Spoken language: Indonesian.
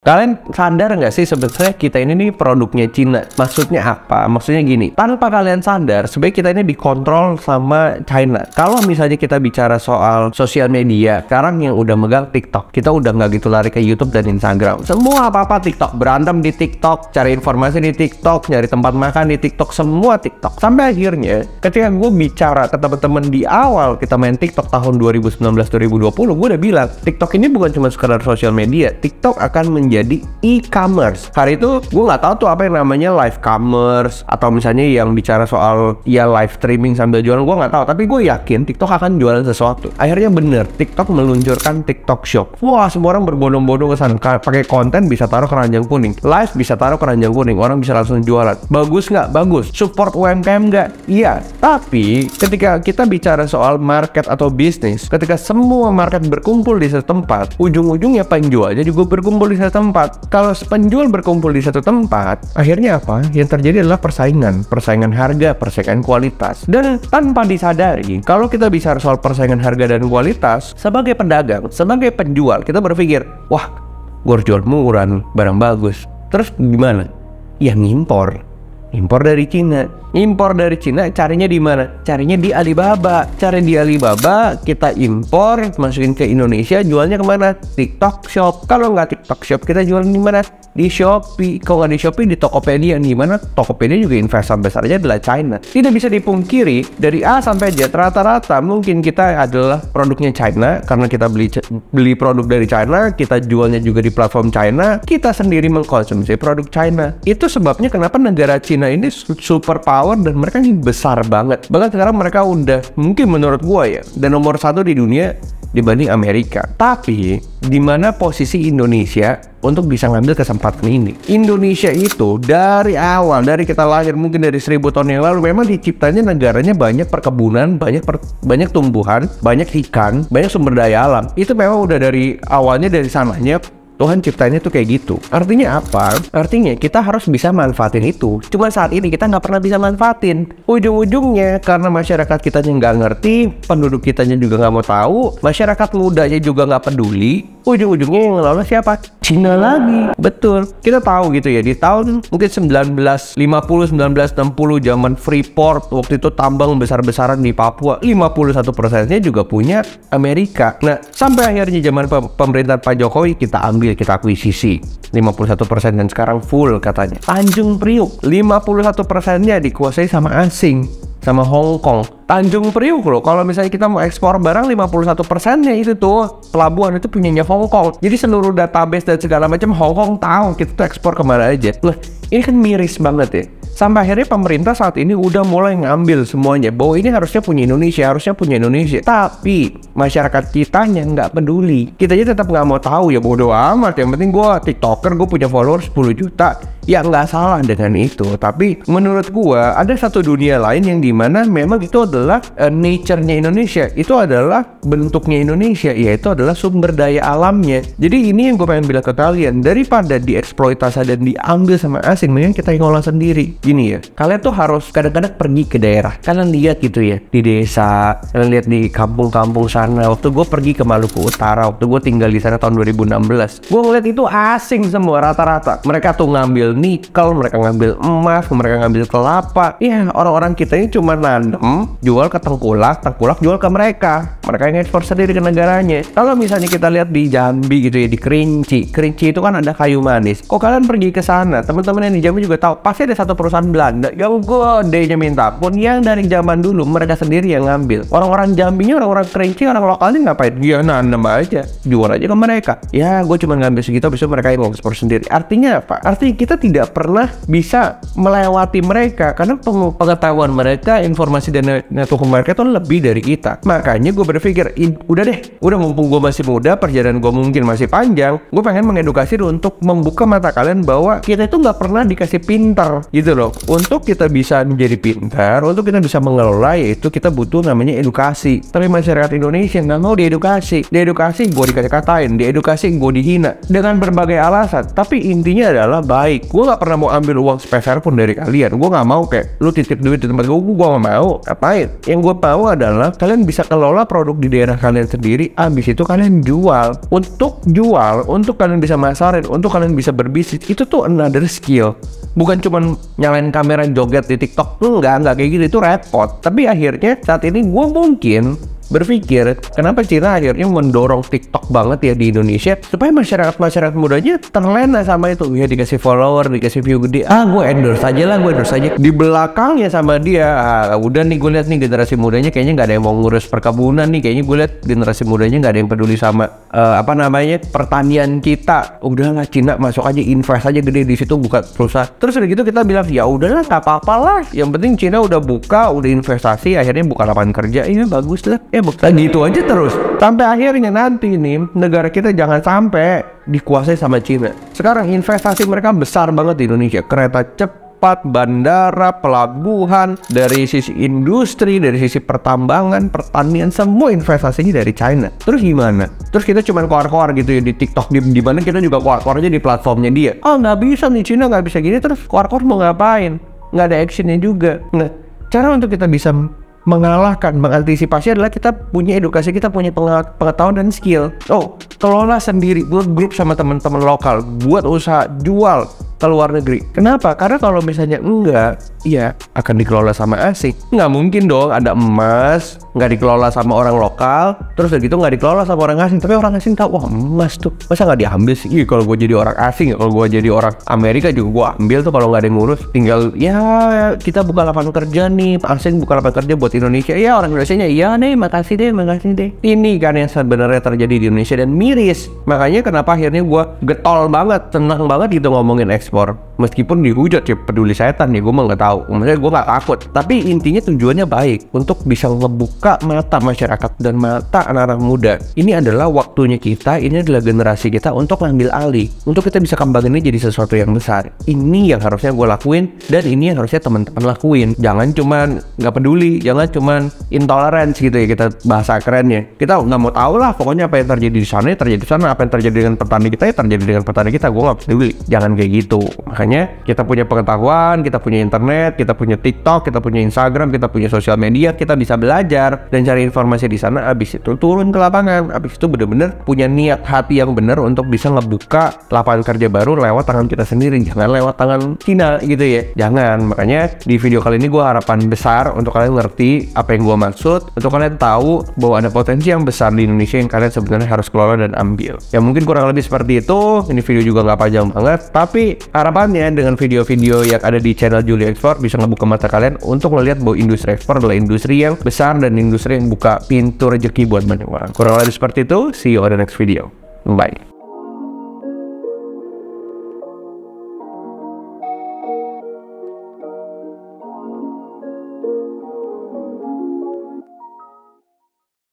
Kalian sadar nggak sih sebenarnya kita ini nih produknya Cina? Maksudnya apa? Maksudnya gini, tanpa kalian sadar, sebenarnya kita ini dikontrol sama China. Kalau misalnya kita bicara soal sosial media, sekarang yang udah megang TikTok, kita udah nggak gitu lari ke YouTube dan Instagram. Semua apa-apa TikTok, berantem di TikTok, cari informasi di TikTok, nyari tempat makan di TikTok, semua TikTok. Sampai akhirnya, ketika gue bicara ke teman-teman di awal kita main TikTok tahun 2019-2020, gue udah bilang, TikTok ini bukan cuma sekedar sosial media, TikTok akan menjadi e-commerce. Hari itu gue nggak tahu tuh apa yang namanya live commerce atau misalnya yang bicara soal ya live streaming sambil jualan, gue nggak tahu. Tapi gue yakin TikTok akan jualan sesuatu. Akhirnya bener, TikTok meluncurkan TikTok Shop. Wah, semua orang berbondong-bondong ke sana. Pakai konten bisa taruh keranjang kuning, live bisa taruh keranjang kuning, orang bisa langsung jualan. Bagus nggak? Bagus. Support UMKM nggak? Iya. Tapi ketika kita bicara soal market atau bisnis, ketika semua market berkumpul di satu tempat, ujung-ujungnya penjualnya juga berkumpul di satu tempat. Kalau penjual berkumpul di satu tempat, akhirnya apa? Yang terjadi adalah persaingan harga, persaingan kualitas. Dan tanpa disadari, kalau kita bicara soal persaingan harga dan kualitas, sebagai pedagang, sebagai penjual, kita berpikir, wah, gue harus jual murah, barang bagus. Terus gimana? Ya ngimpor dari Cina. Impor dari Cina, carinya di mana? Carinya di Alibaba. Cari di Alibaba, kita impor, masukin ke Indonesia, jualnya kemana? TikTok Shop. Kalau nggak TikTok Shop, kita jualan di mana? Di Shopee. Kalau nggak di Shopee, di Tokopedia. Di mana? Tokopedia juga investor besarnya adalah China. Tidak bisa dipungkiri, dari A sampai Z, rata-rata mungkin kita adalah produknya China, karena kita beli produk dari China, kita jualnya juga di platform China, kita sendiri mengkonsumsi produk China. Itu sebabnya kenapa negara Cina ini super power dan mereka ini besar banget. Bahkan sekarang mereka udah mungkin menurut gua ya, dan nomor 1 di dunia dibanding Amerika. Tapi di mana posisi Indonesia untuk bisa ngambil kesempatan ini? Indonesia itu dari awal, dari kita lahir mungkin dari 1000 tahun yang lalu, memang diciptanya negaranya banyak perkebunan, banyak tumbuhan, banyak ikan, banyak sumber daya alam. Itu memang udah dari awalnya, dari sananya Tuhan ciptanya tuh kayak gitu. Artinya apa? Artinya kita harus bisa manfaatin itu. Cuma saat ini kita nggak pernah bisa manfaatin. Ujung-ujungnya karena masyarakat kitanya nggak ngerti, penduduk kitanya juga nggak mau tahu, masyarakat mudanya juga nggak peduli. Ujung-ujungnya yang ngelola siapa? Cina lagi. Betul. Kita tahu gitu ya, di tahun mungkin 1950, 1960 zaman Freeport, waktu itu tambang besar-besaran di Papua, 51%-nya juga punya Amerika. Nah, sampai akhirnya zaman pemerintahan Pak Jokowi kita ambil, kita akuisisi 51% dan sekarang full katanya. Tanjung Priuk 51%-nya dikuasai sama asing, sama Hong Kong. Tanjung Priuk loh, kalau misalnya kita mau ekspor barang 51%-nya itu tuh pelabuhan itu punyanya Hong Kong. Jadi seluruh database dan segala macam Hong Kong tahu kita tuh ekspor kemana aja. Loh, ini kan miris banget ya. Sampai akhirnya pemerintah saat ini udah mulai ngambil semuanya, bahwa ini harusnya punya Indonesia. Tapi masyarakat kitanya nggak peduli. Kitanya tetap nggak mau tahu, ya bodo amat. Yang penting gue TikToker, gue punya followers 10 juta. Ya nggak salah dengan itu. Tapi menurut gue ada satu dunia lain yang dimana memang itu adalah nature-nya Indonesia. Itu adalah bentuknya Indonesia, yaitu adalah sumber daya alamnya. Jadi ini yang gue pengen bilang ke kalian, daripada dieksploitasi dan diambil sama asing, mending kita yang ngolah sendiri. Gini ya, kalian tuh harus kadang-kadang pergi ke daerah. Kalian lihat gitu ya, di desa, kalian lihat di kampung-kampung sana. Waktu gue pergi ke Maluku Utara, waktu gue tinggal di sana tahun 2016, gue ngeliat itu asing semua rata-rata. Mereka tuh ngambil nikel, mereka ngambil emas, mereka ngambil kelapa. Ya, orang-orang kita ini cuma nanam, jual ke tengkulak jual ke mereka. Mereka yang ekspor sendiri ke negaranya. Kalau misalnya kita lihat di Jambi gitu ya, di Kerinci itu kan ada kayu manis. Kok kalian pergi ke sana, teman-teman yang di Jambi juga tahu, pasti ada satu perusahaan Belanda yang godenya minta pun, yang dari zaman dulu mereka sendiri yang ngambil. Orang-orang Jambinya, orang-orang Kerinci, orang lokalnya ngapain? Ya nanam aja, jual aja ke mereka. Ya gue cuma ngambil segitu, besok mereka yang ekspor sendiri. Artinya apa? Artinya kita tidak pernah bisa melewati mereka, karena pengetahuan mereka, informasi dan network mereka itu lebih dari kita. Makanya gue berpikir, udah mumpung gue masih muda, perjalanan gue mungkin masih panjang, gue pengen mengedukasi untuk membuka mata kalian bahwa kita itu nggak pernah dikasih pintar gitu loh. Untuk kita bisa menjadi pintar, untuk kita bisa mengelola, yaitu kita butuh namanya edukasi. Tapi masyarakat Indonesia nggak mau diedukasi. Diedukasi gue dikata-katain, diedukasi gue dihina dengan berbagai alasan. Tapi intinya adalah baik. gue nggak pernah mau ambil uang sepeser pun dari kalian. Gue nggak mau kayak lu titip duit di tempat gue nggak mau. Ngapain? Yang gue mau adalah kalian bisa kelola produk di daerah kalian sendiri. Abis itu kalian jual. Untuk kalian bisa masarin, untuk kalian bisa berbisnis. Itu tuh another skill. Bukan cuman nyalain kamera joget di TikTok. Enggak kayak gitu, itu repot. Tapi akhirnya saat ini gue mungkin berpikir kenapa Cina akhirnya mendorong TikTok banget ya di Indonesia supaya masyarakat mudanya terlena sama itu. Ya dikasih follower, dikasih view gede, gue endorse aja di belakangnya sama dia. Udah nih gue lihat nih generasi mudanya kayaknya nggak ada yang mau ngurus perkebunan nih, kayaknya gue lihat generasi mudanya nggak ada yang peduli sama pertanian kita. Udahlah Cina masuk aja, invest aja gede di situ, buka perusahaan. Terus udah gitu kita bilang ya udahlah nggak apa-apa lah, yang penting Cina udah buka, udah investasi, akhirnya buka lapangan kerja, ini bagus lah. Gitu aja terus sampai akhirnya nanti nih negara kita jangan sampai dikuasai sama Cina. Sekarang investasi mereka besar banget di Indonesia, kereta cepat, bandara, pelabuhan, dari sisi industri, dari sisi pertambangan, pertanian, semua investasinya dari China. Terus gimana? Terus kita cuma keluar-keluar gitu ya di TikTok, di mana kita juga keluar-keluar aja di platformnya dia. Nggak bisa nih, Cina nggak bisa gini, terus keluar-keluar mau ngapain? Nggak ada actionnya juga. Nah, cara untuk kita bisa mengantisipasi adalah kita punya edukasi, kita punya pengetahuan dan skill. Kelola sendiri, buat grup sama teman-teman lokal, buat usaha jual ke luar negeri. Kenapa? Karena kalau misalnya enggak, ya akan dikelola sama asing. Nggak mungkin dong ada emas nggak dikelola sama orang lokal, terus udah gitu nggak dikelola sama orang asing. Tapi orang asing tahu, wah emas tuh masa nggak diambil sih? Kalau gue jadi orang asing, kalau gue jadi orang Amerika juga gue ambil tuh kalau nggak ada yang ngurus. Tinggal ya kita buka lapangan kerja nih, asing buka lapangan kerja buat Indonesia. Ya orang Indonesia nya iya nih, makasih deh. Ini kan yang sebenarnya terjadi di Indonesia dan miris. Makanya kenapa akhirnya gue getol banget, senang banget gitu ngomongin ekspor. Meskipun dihujat ya peduli setan ya, gue mah nggak tahu. Maksudnya gue nggak takut. Tapi intinya tujuannya baik untuk bisa ngebuka mata masyarakat dan mata anak-anak muda. Ini adalah waktunya kita, ini adalah generasi kita untuk ngambil alih, untuk kita bisa kembangin ini jadi sesuatu yang besar. Ini yang harusnya gue lakuin dan ini yang harusnya teman-teman lakuin. Jangan cuman nggak peduli, jangan cuman intolerance gitu ya, kita bahasa kerennya. Kita nggak mau tahu lah pokoknya apa yang terjadi di sana terjadi di sana, apa yang terjadi dengan petani kita ya terjadi dengan petani kita. Gue nggak peduli. Jangan kayak gitu. Makanya kita punya pengetahuan, kita punya internet, kita punya TikTok, kita punya Instagram, kita punya sosial media, kita bisa belajar dan cari informasi di sana. Abis itu turun ke lapangan, abis itu bener-bener punya niat hati yang bener untuk bisa ngebuka lapangan kerja baru lewat tangan kita sendiri, jangan lewat tangan Cina gitu ya. Jangan. Makanya di video kali ini gue harapan besar untuk kalian ngerti apa yang gue maksud, untuk kalian tahu bahwa ada potensi yang besar di Indonesia yang kalian sebenarnya harus kelola dan ambil. Ya mungkin kurang lebih seperti itu. Ini video juga nggak panjang banget, tapi harapannya dengan video-video yang ada di channel Juli Ekspor bisa ngebuka mata kalian untuk melihat bahwa industri ekspor adalah industri yang besar dan industri yang buka pintu rezeki buat banyak orang. Kurang lebih seperti itu. See you on the next video. Bye.